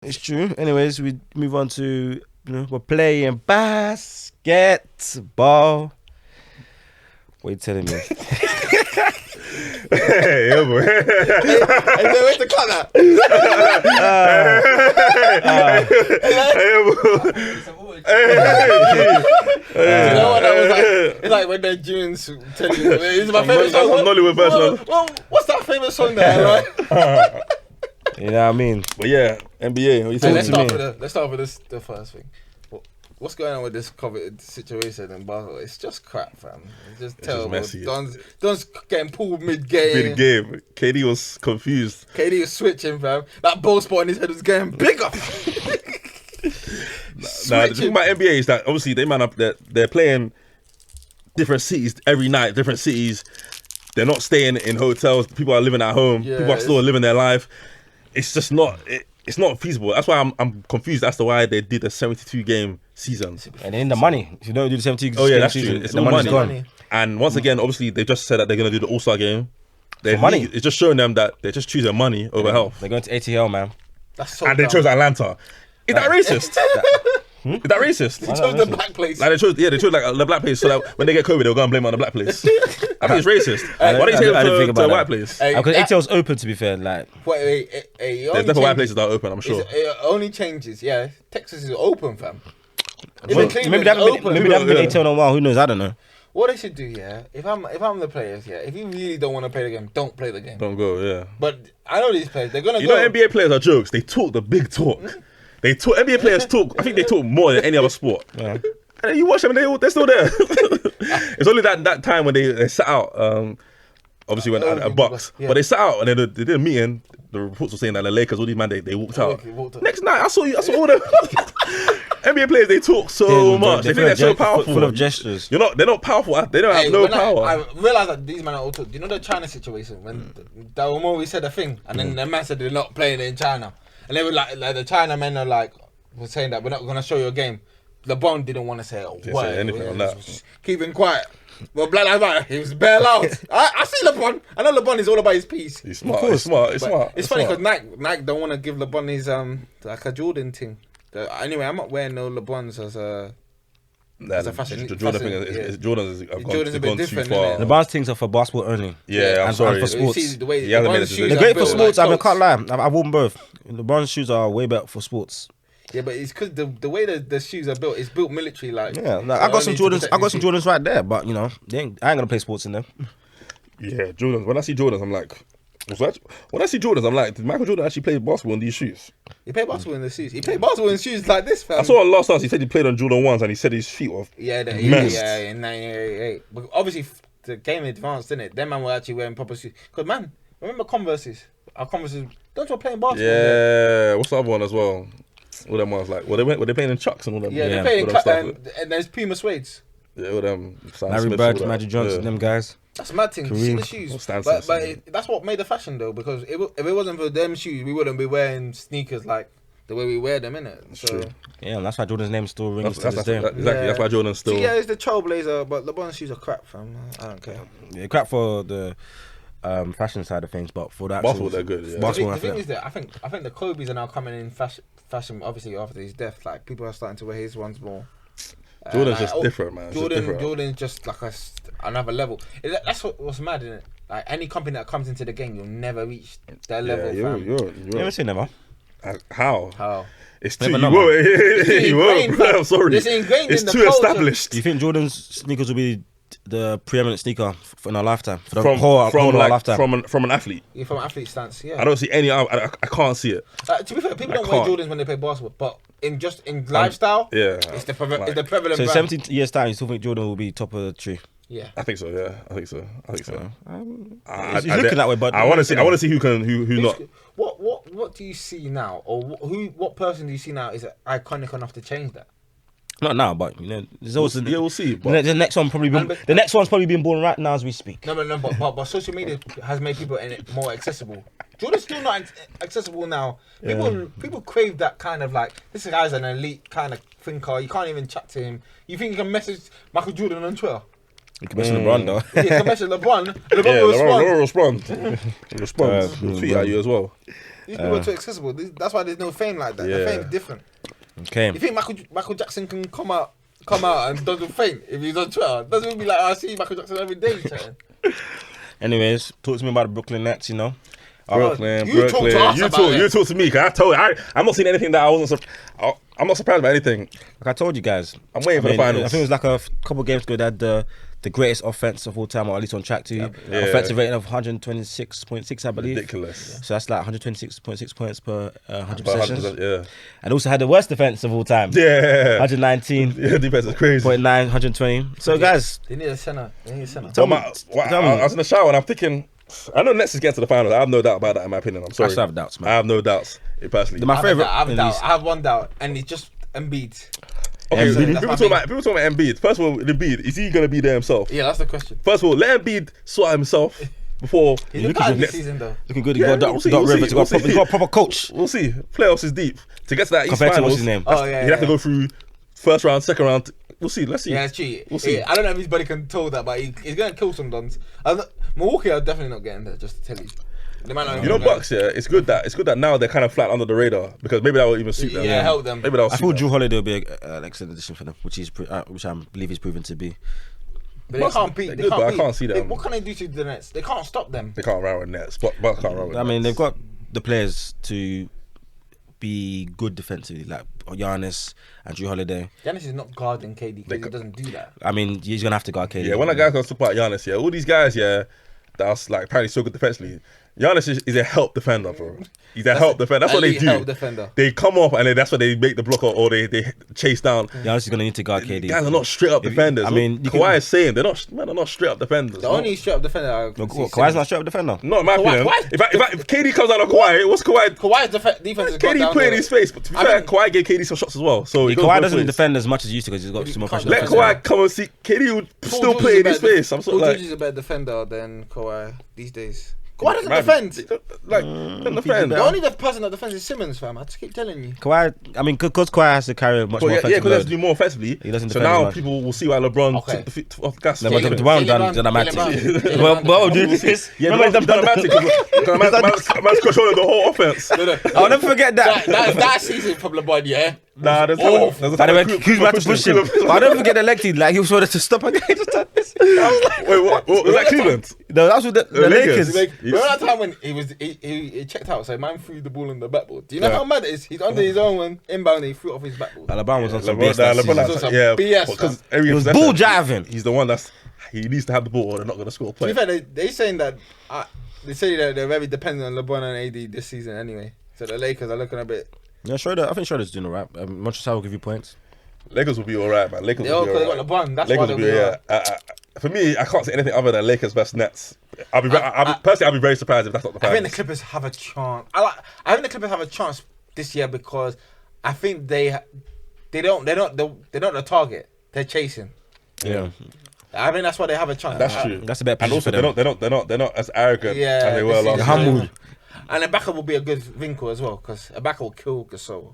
It's true. Anyways, we move on to, we're playing basketball. What are you telling me? Hey, yo, boy. Hey, where's the cut that? You know what that was like? It's like when the Junes tell you, it's my favourite song. Some Nollywood version. Well, what's that famous song there? Like? You know what I mean? But yeah, NBA. What you Hey, saying to me? let's start with the first thing. What's going on with this COVID situation in Basel? It's just crap, fam. It's just terrible. messy. Don's getting pulled mid-game. Mid-game. KD was confused. KD was switching, fam. That ball spot in his head was getting bigger. Nah, the thing about NBA is that obviously they man up. They're playing different cities every night. Different cities. They're not staying in hotels. People are living at home. Yeah, People are still living their life. It's just not. It's not feasible. That's why I'm confused as to why they did a 72 game season. And in the money, if you don't do the 72 Oh yeah, game that's season, true. It's the all money's money. gone. And once again, obviously they just said that they're gonna do the All-Star game. Their For money. league, it's just showing them that they're just choosing money over health. They're going to ATL, man. That's so And they dumb. chose Atlanta. Is that racist? Is that racist? They chose the black place. Like they chose like the black place, so that when they get COVID, they'll go and blame it on the black place. I think it's racist. Why don't you say I didn't think to about a that. white place? Hey, Because that- ATL's open, to be fair. Like, Wait, There's definitely white places that are open, I'm sure. It only changes, yeah. Texas is open, fam. maybe they haven't been ATL in a while. Who knows? I don't know. What they should do, yeah. If I'm the players, yeah. If you really don't want to play the game, don't play the game. Don't go, yeah. But I know these players. They're gonna You go. know, NBA players are jokes. They talk the big talk. They talk. NBA players talk. I think they talk more than any other sport. Yeah. And you watch them, and they're still there. It's only that time when they sat out. Obviously, when at Bucks, yeah. but they sat out and then they did a meeting. The reports were saying that the Lakers, all these man, they walked out. Next night, I saw all the NBA players. They talk so much. They think they're so powerful. Full of gestures. They're not powerful. They don't have no power. I realized that these men are all talk. You know the China situation when Daomo said a thing, and then the man said they're not playing it in China, and they were like the China men are like were saying that we're not gonna show you a game. LeBron didn't want to say a word. Say anything on that. Keeping quiet. Well, Black Lives Matter, he was bare loud. I see LeBron. I know LeBron is all about his piece. He's smart. It's smart. It's But smart. It's funny because Nike don't want to give LeBron his like a Jordan thing. Anyway, I'm not wearing no LeBrons as a fashion. The Jordan thing is Jordan's Jordan's a gone bit too different, far. innit? The Barnes things are for basketball only. Yeah, I'm and sorry. for sports. You see the way He hasn't made LeBron's it shoes They're are great for built sports. like I can't clothes. lie. I've worn both. LeBron's shoes are way better for sports. Yeah, but it's because the way the shoes are built, it's built military like. Yeah, like, I got some Jordans. I got some Jordans right there, but I ain't gonna play sports in them. Yeah, Jordans. When I see Jordans, I'm like, did Michael Jordan actually play basketball in these shoes? He played basketball in the shoes. He played basketball in shoes like this, fam. I saw last night. He said he played on Jordan 1s and he said his feet were Yeah, messed. in 1988. But obviously, the game advanced, didn't it? Them man were actually wearing proper shoes. Because, man, remember Converses? Our Converses, don't you playing basketball? Yeah, what's the other one as well? All them ones like, were they playing in Chucks and all them? Yeah, Yeah. they're playing All them stuff. and there's Puma suedes. Yeah, all them. Stan Larry Smiths, Bird, all that. Magic Johnson, Yeah. them guys. That's a mad thing. You see the shoes. Stan But Smith. that's what made the fashion, though, because if it wasn't for them shoes, we wouldn't be wearing sneakers like the way we wear them, innit? So, True. Yeah, and that's why Jordan's name still rings to That's this day. exactly. Yeah. That's why Jordan's still. yeah, it's the trailblazer, but LeBron's shoes are crap, fam. I don't care. Yeah, crap for the fashion side of things, but for that Basketball, they're good. Yeah. Basketball, The thing I is that I think the Kobe's are now coming in fashion. Obviously after his death, like people are starting to wear his ones more. Jordan's just different, man. It's just different. Jordan's just like another level. That's what's mad, isn't it? Like any company that comes into the game, you'll never reach their level. fam. You never seen never. How? How? It's too. Never You know, won't. It's You won't, ingrained, bro. fam. I'm sorry. It's ingrained It's in the too culture. established. Do you think Jordan's sneakers will be the preeminent sneaker in our lifetime? For the From whole of our like lifetime? from an athlete. Yeah, from athlete stance, yeah. I don't see any. I can't see it. To be fair, people I don't wear can't. Jordans when they play basketball, but in lifestyle, Yeah. it's the prevalent So in brand. 17 years time, you still think Jordan will be top of the tree? Yeah. I think so. Yeah. I think so. It's looking that way, but I want to see. I want to see who not. What do you see now, or what person do you see now is iconic enough to change that? Not now, but there's always We'll see. But the next one the next one's probably being born right now as we speak. No, but social media has made people more accessible. Jordan's still not accessible now. People crave that kind of like, this guy's an elite kind of thinker. You can't even chat to him. You think you can message Michael Jordan on Twitter? You can mention LeBron though. Yeah, you can message LeBron. yeah, LeBron will respond. LeBron will respond. He'll respond. He'll tweet at you as well. These people are too accessible. That's why there's no fame like that. The fame's different. Okay. You think Michael Jackson can come out and doesn't faint if he's on Twitter? Doesn't be like, I see Michael Jackson every day chatting. Anyways, talk to me about the Brooklyn Nets, you know. Brooklyn. You talk to me, because I told you, I'm not seeing anything that I wasn't. I'm not surprised by anything. Like I told you guys, I'm waiting for the finals. I think it was like a couple games ago that the greatest offense of all time, or at least on track to offensive rating of 126.6, I believe. Ridiculous. So that's like 126.6 points per 100 possessions. Yeah. And also had the worst defense of all time. Yeah. 119. Yeah, defense is crazy. 0.9, 120. So guys, They need a center. I was in the shower and I'm thinking, I know Nets is getting to the finals. I have no doubt about that, in my opinion. I'm sorry. I still have doubts, man. I have no doubts, personally. My favorite. I have one doubt, and it's just Embiid. Okay, Embiid. people talk about Embiid. First of all, Embiid, is he going to be there himself? Yeah, that's the question. First of all, let Embiid sort out himself before. He's looking good this season, though. Looking good. Yeah, He got Doc Rivers. He got a proper coach. We'll see. Playoffs is deep. To get to that East Compared to Finals, what's his name? You'd have to go through first round, second round. We'll see. Let's see. Yeah, it's true. We'll see. I don't know if anybody can tell that, but he's going to kill some dons. Milwaukee are definitely not getting there, just to tell you. They might not You know, Bucks. Yeah, it's good that now they're kind of flat under the radar, because maybe that will even suit them. Yeah, help them. Maybe that will I suit feel them. Drew Holiday will be an excellent addition for them, which I believe he's proven to be. But they can't beat. I can't see them. What can they do to the Nets? They can't stop them. They can't run with Nets. Bucks can't run with I mean, Nets. they've got the players to be good defensively, like Giannis and Drew Holiday. Giannis is not guarding KD because he doesn't do that. I mean, he's gonna have to guard KD. Yeah, when that guy goes to support Giannis, yeah, all these guys, yeah, that's like apparently so good defensively. Giannis is a help defender, bro. He's a help defender. That's what they do. Help defender. They come off and then that's what they make the block or they chase down. Giannis is gonna need to guard KD. Guys are not straight up defenders. I mean, Kawhi is saying they're not straight up defenders. The only straight up defender I can see Kawhi's not straight up defender. Not in my opinion. Kawhi- If KD comes out on Kawhi, what's Kawhi? Kawhi's defense is KD playing his face, but to be fair, Kawhi gave KD some shots as well. So Kawhi doesn't defend as much as he used to because he's got too much pressure. Let Kawhi come and see. KD would still play in his face. I'm sort of Paul like, George is a better defender than Kawhi these days. Kawhi doesn't defend. Don't defend. The only person that defends is Simmons, fam. I just keep telling you. Kawhi, I mean, because Kawhi has to carry much more offensive Yeah, because he has load. to do more offensively. He doesn't So defend as now much. people will see why LeBron Okay. took the feet off the gas. No, but DeBron done a mad thing. Well, dude, this. Yeah, LeBron done a mad thing because man's controlling the whole offense. I'll never forget that. That season from LeBron, yeah. Nah, there's And then when Kuzma had to push him. But I'll never forget the leg team. Like, he was trying to stop a guy. Just done this. Wait, what? Was that Cleveland? No, that was with the Lakers. Lakers. Remember that time when he checked out, so man threw the ball in the backboard. Do you know how mad it is? He's under his own one, inbound, and he threw it off his backboard. LeBron was on some BS that LeBron, season. yeah, BS, because He was ball jiving. He's the one he needs to have the ball or they're not going to score a To be play. fair, they saying that they say that they're very dependent on LeBron and AD this season anyway. So the Lakers are looking a bit. Yeah, Schroeder. I think Schroeder's doing alright. Montreal will give you points. Lakers will be alright, man. Lakers They will all be because they alright. got LeBron. That's Lakers why will they'll be be alright. for me, I can't say anything other than Lakers versus Nets. Personally, I'll be very surprised if that's not the I plan. think the Clippers have a chance. I think the Clippers have a chance this year because I think they're not the target. They're chasing. Yeah. I think that's why they have a chance. That's true. That's a better And position also, for them. they're not as arrogant as they were this last season. year. humbled. And Ibaka will be a good wrinkle as well because Ibaka will kill Gasol.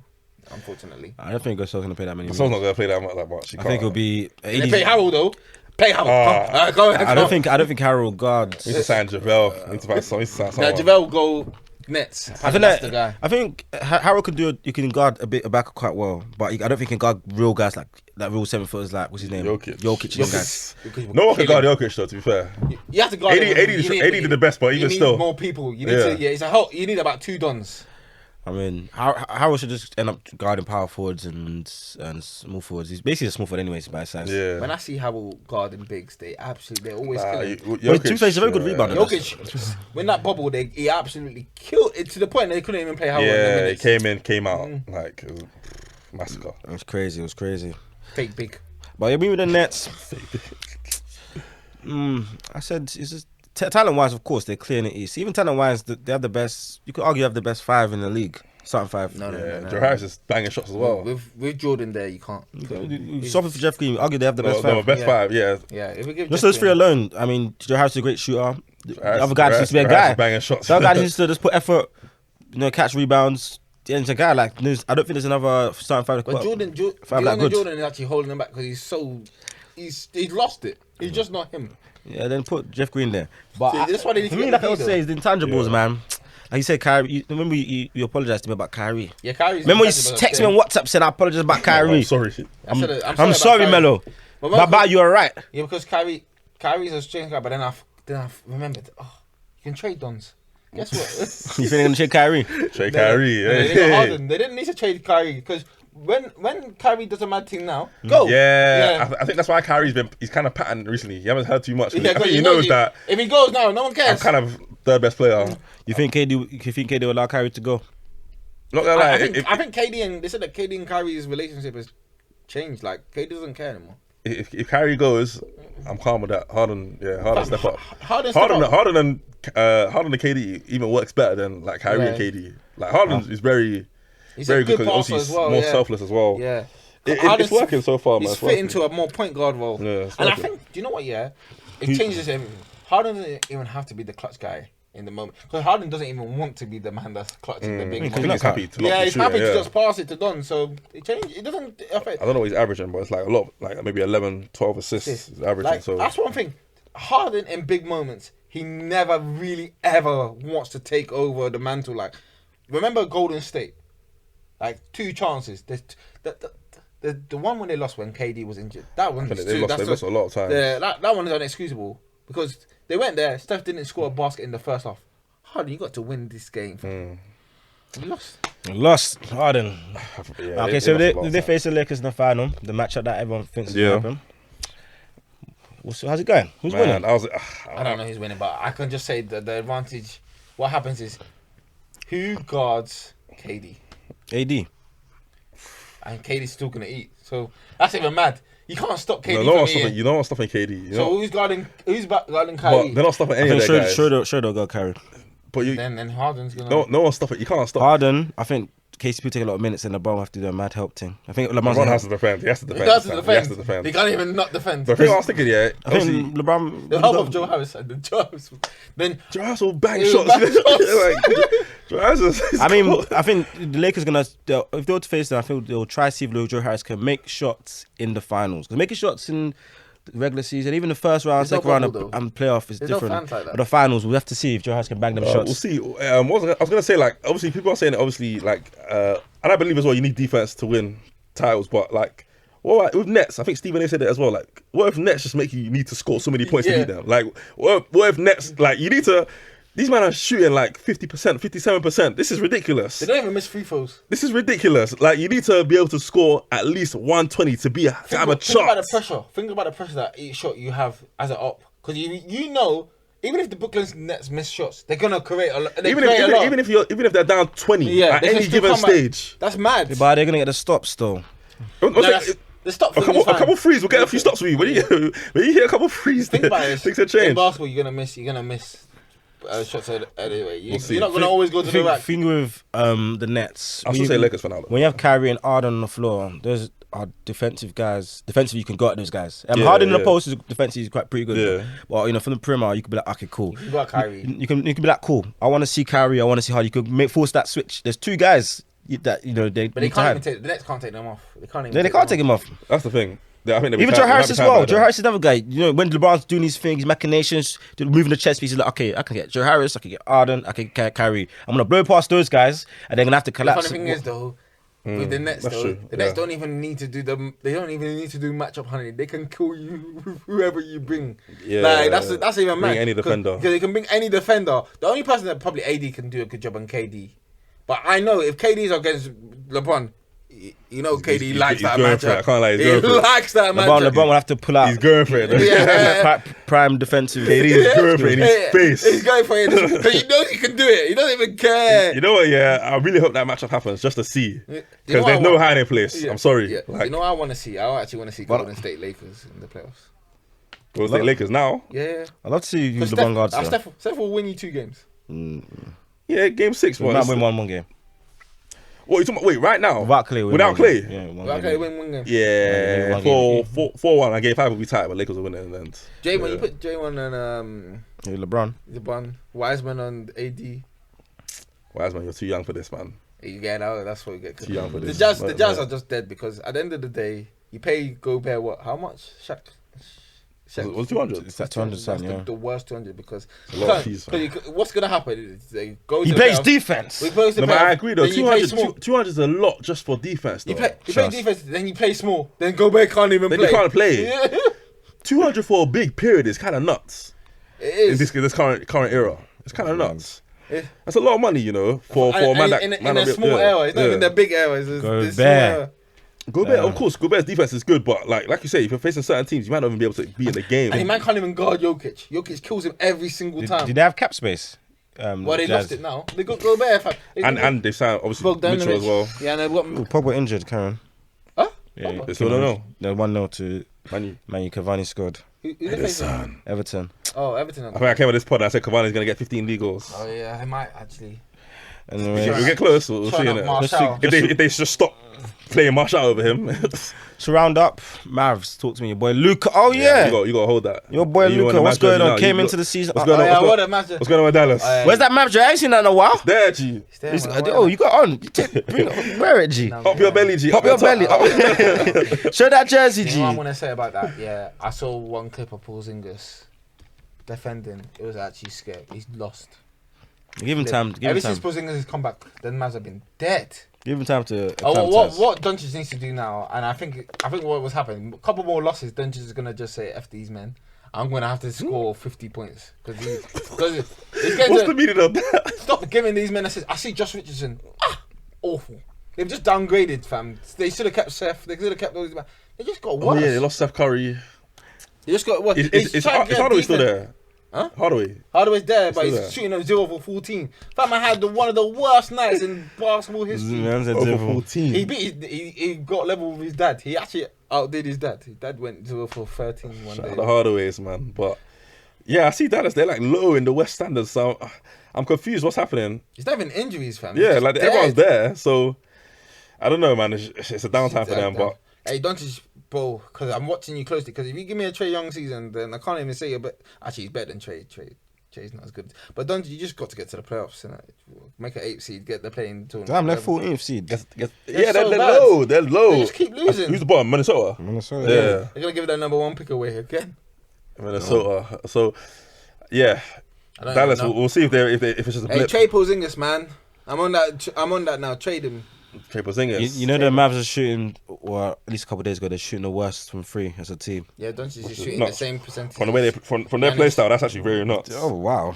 Unfortunately, I don't think Gasol's going to play that many Gasol's minutes. not going to play that much. I think it'll be... they pay Harold though. Pay Harold. Go ahead. I don't think Harold guards. Need to sign JaVale. Need to sign Now someone. JaVale will go Nets. I think that's the guy. I think Harold can do. You can guard a bit of back quite well, but I don't think he can guard real guys like real 7-footers like what's his name? Jokic. Them guys. No one can guard Jokic though. To be fair, You have to guard. 80 did the best, but you even need still, more people. You need to. Yeah, it's a whole. You need about 2 dons. I mean, Harold should just end up guarding power forwards and small forwards. He's basically a small forward anyways by his size. yeah. When I see Harold guarding bigs, they're always killing. Well, to be fair, he's a very good rebounder. Jokic, when that bubble, he absolutely killed it to the point they couldn't even play Harold. in the Yeah, minutes. he came out like it was massacre. It was crazy. It was crazy. Fake big. But yeah, me with the Nets. I said it's just talent-wise, of course, they're clear in the East. Even talent-wise, they have the best. You could argue, have the best 5 in the league. Starting 5. No. Joe Harris is banging shots as well. With Jordan there, you can't. Swapping for Jeff Green, argue they have the best 5. No, best 5, yeah. Yeah, if we give Just Jeff those 3 Green- alone. I mean, Joe Harris is a great shooter. The Harris- other guy just needs to be a Harris guy. is banging shots. The other guy just needs to just put effort, catch rebounds. Yeah, he's a guy like. I don't think there's another starting 5. But Jordan is actually holding him back because he's lost it. He's just not him. Yeah, then put Jeff Green there. But See, that's why they need for to me, get like the I was key, saying, it's the intangibles, man. Like you said, Kyrie. Remember you apologized to me about Kyrie. Yeah, Kyrie. Remember you text me on WhatsApp saying I apologize about Kyrie. I'm sorry. I'm sorry, Melo. But you are right. Yeah, because Kyrie's a strange guy, but then I remembered. Oh, you can trade Dons. Guess what? You think they're gonna trade Kyrie? Trade Kyrie. They got Harden. They didn't need to trade Kyrie because when Kyrie does a mad thing now, go. Yeah. I think that's why he's kind of patterned recently. He haven't heard too much. Yeah, I think he knows that if he goes now, no one cares. I'm kind of third best player. You think KD will allow Kyrie to go? Not gonna lie. I think KD and they said that KD and Kyrie's relationship has changed. Like KD doesn't care anymore. If Kyrie goes, I'm calm with that. Harden step up. Harden and KD even works better than like Kyrie and KD. Like Harden is very good because obviously he's more selfless as well. Yeah, it's working so far, man. He's fit into a more point guard role. Yeah, and I think, do you know what? Yeah, it changes everything. Harden doesn't even have to be the clutch guy in the moment because Harden doesn't even want to be the man that's clutching the big. He's happy to he's happy to just pass it to Don. So it doesn't affect. I don't know what he's averaging, but it's like a lot, like maybe 11, 12 assists is averaging. Like, so that's one thing. Harden in big moments, he never really ever wants to take over the mantle. Like, remember Golden State? Like 2 chances. The one when they lost when KD was injured. That one. They lost a lot of time. That one is unexcusable because they went there. Steph didn't score a basket in the first half. Harden, you got to win this game. You lost. Harden. Yeah, okay, so they face the Lakers in the final. The matchup that everyone thinks is going to happen. How's it going? Who's winning? I don't know who's winning, but I can just say that the advantage. What happens is who guards KD? AD. And KD's still gonna eat. So that's even mad. You can't stop KD. You don't want stopping KD. So who's guarding Kyrie? But they're not stopping any of their guys. Sure they'll go Kyrie. But then Harden's gonna. No one's stopping. You can't stop Harden. I think KCP take a lot of minutes and LeBron will have to do a mad help thing. I think LeBron has to defend. He has to defend. He can't even not defend. The thing I was thinking, I think LeBron. The help of Joe Harris and Joe Harris will bang shots. I think the Lakers if they were to face them, I think they'll try to see if Joe Harris can make shots in the finals. Because making shots in the regular season, even the first round, second round, and playoff is different. No fans like that. But the finals, we have to see if Joe Harris can bang them shots. We'll see. I was gonna say, like, obviously people are saying that obviously, like, and I believe as well you need defense to win titles, but like. Well, with Nets, I think Stephen A said it as well. Like, what if Nets just make you need to score so many points to beat them? Like, what if Nets, like, you need to. These men are shooting like 50%, 57%. This is ridiculous. They don't even miss free throws. This is ridiculous. Like, you need to be able to score at least 120 to have a chance. Think about the pressure. Think about the pressure that each shot you have as an op. Because you know, even if the Brooklyn Nets miss shots, they're gonna create a lot. Even if they're down 20 at any given stage, that's mad. But they're gonna get the stops though. The stop a couple threes will get a few stops for you. When you hit a couple threes, think about it. Things have changed. In basketball, you're gonna miss shots anyway. You're not gonna always go to the rack. Thing with the Nets. I'll still say Lakers for now. When you have Kyrie and Harden on the floor, there's defensive guys. Defensive, you can guard those guys. Harden in the post is defensive, is quite pretty good. Yeah. But from the perimeter, you could be like, okay, cool. You got Kyrie. You can be like, cool. I want to see Kyrie. I want to see how you could force that switch. There's 2 guys that they can't even the Nets can't take them off. They can't take him off. That's the thing. Even Joe Harris as well. Joe Harris is another guy. You know, when LeBron's doing these things, machinations, moving the chess pieces, like, okay, I can get Joe Harris, I can get Harden, I can get Kyrie. I'm gonna blow past those guys, and they're gonna have to collapse. The funny thing is though, with the Nets though, the Nets don't even need to do They don't even need to do matchup hunting. They can kill you with whoever you bring. Yeah, like that's even mad. Bring any defender. Because they can bring any defender. The only person that probably AD can do a good job on KD, but I know if KD's against LeBron. You know, KD likes that matchup. I can't lie, he likes that matchup. LeBron will have to pull out. He's going for it. Prime defensive. KD's going for it in his face. He's going for it because he knows he can do it. He doesn't even care. You know what? Yeah, I really hope that matchup happens just to see because there's no hiding place. I'm sorry. Yeah. Like, you know what I want to see? I actually want to see Golden State Lakers in the playoffs. Golden State Lakers now? Yeah. I'd love to see who LeBron guards. Steph will win you 2 games. Yeah, game 6. We might win one game. What are you talking about? Wait, right now? Without Clay. Without Clay? Yeah, without Clay, win one game. Yeah, 4-1. I gave 5 will be tight, but Lakers will win it in the end. You put J1 and LeBron, Wiseman on AD. Wiseman, you're too young for this, man. You get out. That's what you get. Too young for this. The Jazz are just dead because at the end of the day, you pay Gobert what? How much? Shaq. Was it 200? It's like 200 something, yeah. The worst 200 because a lot of fees, what's gonna happen is they go. He plays defense. No, but I agree though. 200 is a lot just for defense. Though. You play defense, then you play small. Then Gobert can't even play. Then you can't play. 200 for a big period is kind of nuts. It is. In this current era, it's kind of nuts. That's a lot of money, for a man that in a small era. It's not even the big era. It's the small era. Gobert, of course, Gobert's defense is good, but like you say, if you're facing certain teams, you might not even be able to be in the game. And the man can't even guard Jokic. Jokic kills him every single time. Did they have cap space? Well, they lost it now. They got Gobert. And they signed, obviously, Mitchell as well. Yeah, and they got... Pogba injured, Karen. Huh? Yeah, they still don't know. They're 1-0 to Manu. Cavani scored. Who they facing? Everton. Oh, Everton. I think I came with this pod and I said Cavani's going to get 15 league goals. Oh, yeah, he might actually. Anyway, we'll get close. We'll see in it. If they just stop playing Marshall over him. To round up, Mavs, talk to me. Your boy Luka. Oh, yeah. You got to hold that. Your boy Luka, what's going on? Came into the season. What's going on? What's going on with Dallas? Where's that Mavs? I ain't seen that in a while. There, G. You got on. Wear it, G. Pop your belly, G. Pop your belly. Show that jersey, G. You know what I want to say about that? Yeah, I saw one clip of Porzingis defending. It was actually scary. He's lost. Give him time. Ever since Porzingis has come back, the Mavs have been dead. Give him time to. What Doncic needs to do now, and I think what was happening, a couple more losses, Doncic is gonna just say, "F these men. I'm gonna have to score 50 points because he's getting." What's the meaning of that? Stop giving these men assists. I see Josh Richardson. Awful. They've just downgraded, fam. They should have kept Seth. They could have kept all these. They just got worse. Oh yeah, they lost Seth Curry. They just got worse. It's Hardaway still there. Huh? Hardaway's there, but he's shooting a 0 for 14. Fam, I had one of the worst nights in basketball history. 0 for 14. He got level with his dad. He actually outdid his dad. His dad went 0 for 13 one day. The Hardaways, man. But yeah, I see Dallas. They're like low in the West standards. So I'm confused. What's happening? It's not even injuries, fam. Yeah, like everyone's there. So I don't know, man. It's a downtime for them. But hey, Doncic, bro, because I'm watching you closely. Because if you give me a Trae Young season, then I can't even say it. But actually, he's better than Trae. Trae's not as good. But Doncic, you just got to get to the playoffs and make an 8th seed, get the playing tournament. Damn, they're 14th seed. Yeah, they're low. They're low. They just keep losing. Who's the bottom? Minnesota. Yeah. They're gonna give that number 1 pick away again. Minnesota. So yeah, Dallas. We'll see if it's just a blip. Hey, Trae Porzingis, man. I'm on that now. Trade him. Trae Porzingis. You know the Mavs are shooting, or at least a couple of days ago, they're shooting the worst from 3 as a team. Yeah, Doncic is shooting the same percentage. From the way from their play style, that's actually very nuts. Oh wow,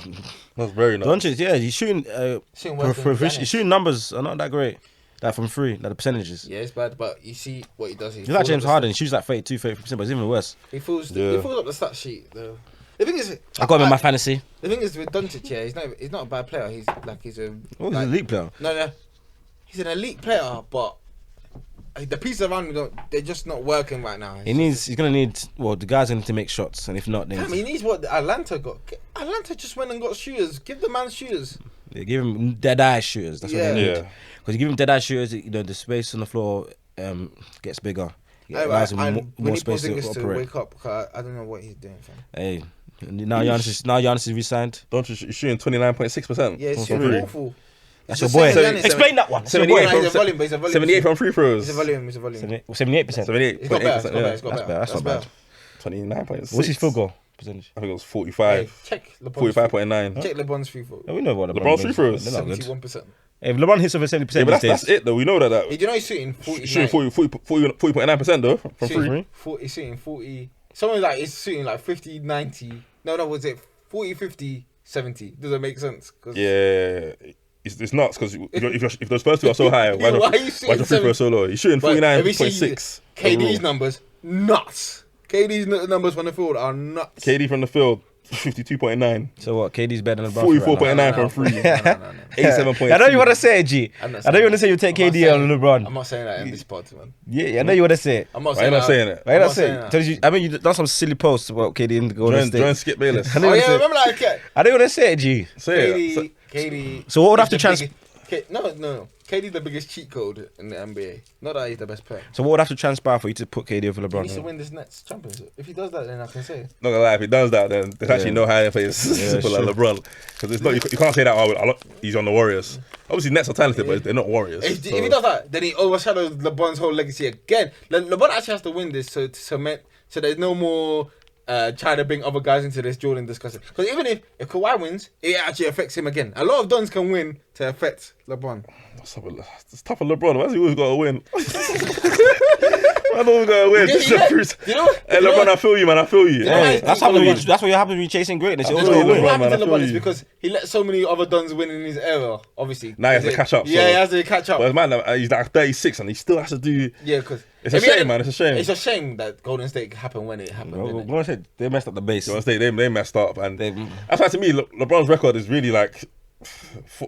that's very nuts. Doncic, yeah, he's shooting. He's shooting numbers are not that great. Like from 3, like the percentages. Yeah, it's bad, but you see what he does. He's like James Harden. He shoots like 33%, but it's even worse. He fills up the stat sheet though. The thing is, I got him in my fantasy. The thing is with Doncic, yeah, he's not a bad player. He's a an elite player. No, he's an elite player, but the pieces around him they're just not working right now. He's gonna need the guys need to make shots, and if not, then he needs what Atlanta got. Atlanta just went and got shooters. Give the man shooters. Yeah, give him dead eye shooters. That's what they need. Because you give him dead eye shooters, the space on the floor gets bigger. Allows him more space to operate. To wake up. I don't know what he's doing, fam. Hey, now Giannis is re-signed. Doncic shooting 29.6%. Yeah, it's awful. That's your boy. Explain that one. 78 from free throws. It's a volume. 78%. 78.8%. It's got better. That's not bad. 29.6. What's his field goal percentage? I think it was 45. Check 45.9. Check LeBron's free throws. We know what LeBron's free throws. 71%. If LeBron hits over 70%, yeah, but that's it though. We know that. You know he's shooting 40.9% though from free. He's shooting 40. Someone like is shooting like 50, 90. No, was it 40, 50, 70? Does it make sense? Yeah. It's nuts because if those first two are so high, why your free throw so low? He's shooting 49.6. KD's numbers nuts. KD's numbers from the field are nuts. KD from the field 52.9. So what? KD's better than LeBron. 44.9 from free. 87.2. I know you want to say it, G. I know you want to say you take KD on LeBron. I'm not saying that in this pod, man. Yeah, I know you want to say it. I'm not saying that. Why not saying it? I mean, you done some silly posts about KD in the Golden State. Join Skip Bayless. Oh yeah, remember that? I know you want to say it, G. Say it. KD. So what would have to No. KD's the biggest cheat code in the NBA. Not that he's the best player. So what would have to transpire for you to put KD over LeBron? He needs to win this Nets championship. If he does that, then I can say it. Not gonna lie, if he does that, then there's actually no higher players people like LeBron. Because it's not you can't say that he's on the Warriors. Obviously, Nets are talented, but they're not Warriors. If he does that, then he overshadows LeBron's whole legacy again. LeBron actually has to win this to cement. So there's no more try to bring other guys into this Jordan discussion. Because even if Kawhi wins, it actually affects him again. A lot of dons can win to affect LeBron. It's tough for LeBron. Why's he always got to win? I don't got to win. Hey, LeBron, I feel you, man. I feel you. That's what you're happy to be chasing greatness. What happened to LeBron is because he let so many other dons win in his era. Obviously, now he has to catch up. Yeah, he has to catch up. But man, he's like 36 and he still has to do. Yeah, because it's a shame, man. It's a shame. It's a shame that Golden State happened when it happened. Golden State, they messed up the base. Golden State, they messed up, and that's why to me, LeBron's record is really like.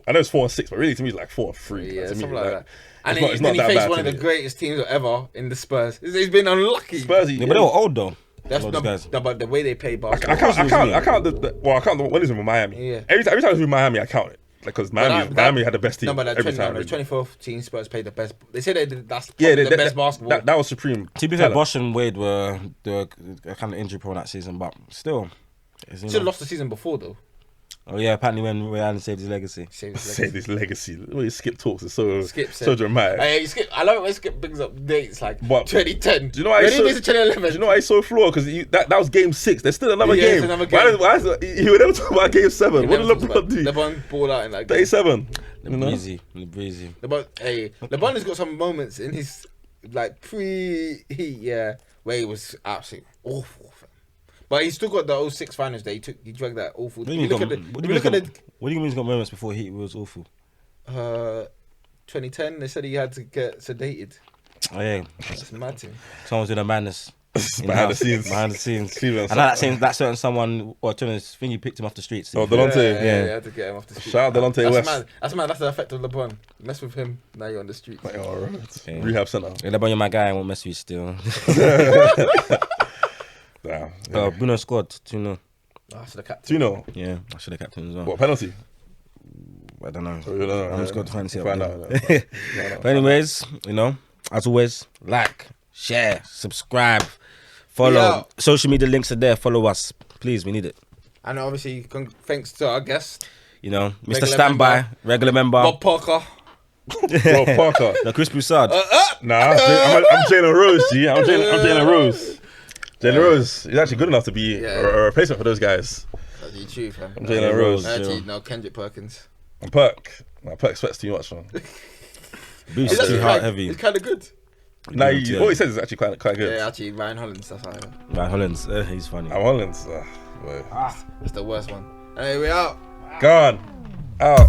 I know it's 4-6, but really to me it's like 4-3. Yeah, something like that. And then he faced one of the greatest teams ever in the Spurs. He's been unlucky. But they were old though. That's but the way they play basketball. I count when he's with Miami. Yeah. Every time he's with Miami, I count it because Miami had the best team. No, but every time. The 2014 Spurs played the best. They said that's the best basketball. That was supreme. To be fair, Bosh and Wade were kind of injury prone that season, but still, should have lost the season before though. Oh yeah, apparently when Ray Allen saved his legacy. Saved his legacy. The way Skip talks is so dramatic. Hey, Skip, I love it when Skip brings up dates like 2010. Do you know why he's so 2011? Do you know why he's so flawed? Because that was game 6. There's still another game. Why is he would never talk about game 7? What did LeBron do? LeBron balled out in like 37. Breezy. LeBron has got some moments in his like pre-heat, where he was absolutely awful. But he's still got the 06 finals there. He dragged that awful. What do you mean he's got moments before he was awful? 2010, they said he had to get sedated. Oh yeah, that's mad thing. Someone's doing a madness. Behind the scenes. And that certain someone, or Tunis, thing you picked him off the streets. Oh, Delonte. Yeah, you had to get him off the streets. Shout out Delonte West. That's mad. That's the effect of LeBron. Mess with him, now you're on the streets. Like, all right. Yeah. Rehab center. Yeah, LeBron, you're my guy. I won't mess with you still. Bruno scored 2-0. I should have captained. 2-0? Yeah, I should have captained as well. What, penalty? I don't know. I'm just going to fancy it. But anyways, as always, like, share, subscribe, follow. Social media links are there. Follow us. Please, we need it. And obviously, thanks to our guest. Mr. Standby, regular member. Bob Parker. No, Chris Broussard. Nah, I'm Jalen Rose, G. I'm Jalen Rose. Jalen Rose is actually good enough to be a replacement for those guys. That's the truth, man. I'm Jalen Rose. Actually, no, Kendrick Perkins. I'm Perk. Perk sweats too much, man. Boost is too heart heavy. It's kind of good. What he says is actually quite good. Yeah, actually, Ryan Hollins, that's how I know. Ryan Hollins, he's funny. Hollins. That's the worst one. Hey, we out. Gone. Out.